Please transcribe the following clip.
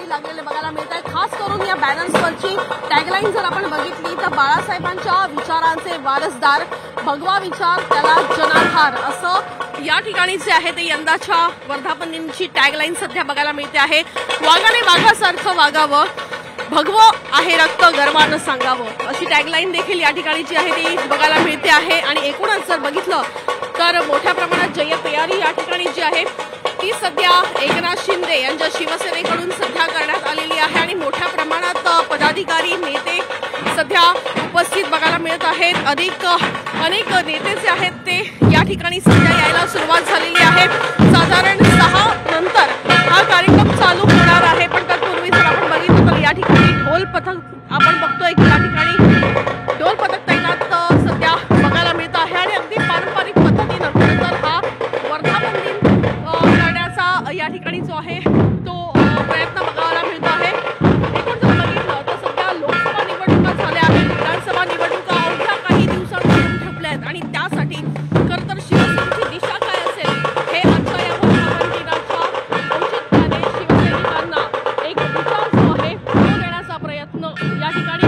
ठिकाणी लागलेले बघायला मिळत आहे। खास करून या बॅनर्सवरची टॅगलाईन जर आपण बघितली तर बाळासाहेबांच्या विचारांचे वारसदार, भगवा विचार त्याला जनाधार, असं या ठिकाणी जे आहे ते यंदाच्या वर्धापन दिनाची टॅगलाईन सध्या बघायला मिळते आहे। वाघाने वाघासारखं वागावं, भगवं आहे रक्त गर्वानं सांगावं, अशी टॅगलाईन देखील या ठिकाणी जी आहे ती बघायला मिळते आहे। आणि एकूणच जर बघितलं तर मोठ्या प्रमाणात जयतयारी या ठिकाणी जी आहे ती सध्या एकनाथ शिंदे यांच्या शिवसेनेकडून सध्या करण्यात आलेली आहे आणि मोठ्या प्रमाणात पदाधिकारी नेते सध्या उपस्थित बघायला मिळत आहेत। अनेक नेते जे आहेत ते या ठिकाणी सध्या यायला सुरुवात झालेली आहे। साधारण 6 नंतर हा कार्यक्रम चालू होणार आहे, पण तत्पूर्वी जर आपण बघितलं तर या ठिकाणी ढोल पथक आपण बघतोय की या ठिकाणी ढोल पथक तैनात सध्या बघायला मिळत आहे आणि अगदी पारंपरिक पद्धतीनं खरं तर हा वर्धापन दिन करण्याचा या ठिकाणी जो आहे तो प्रयत्न बघायला मिळतो आहे। एकूण जर बघितलं तर सध्या लोकसभा निवडणुका झाल्या आहेत, विधानसभा निवडणुका अवघ्या काही दिवसांपासून ठरल्या आहेत आणि त्यासाठी खरं तर शिवसेनेची दिशा काय असेल हे आजच्या या वर्धापन दिनाच्या औचित्याने शिवसैनिकांना एक विचार जो आहे तो देण्याचा प्रयत्न या ठिकाणी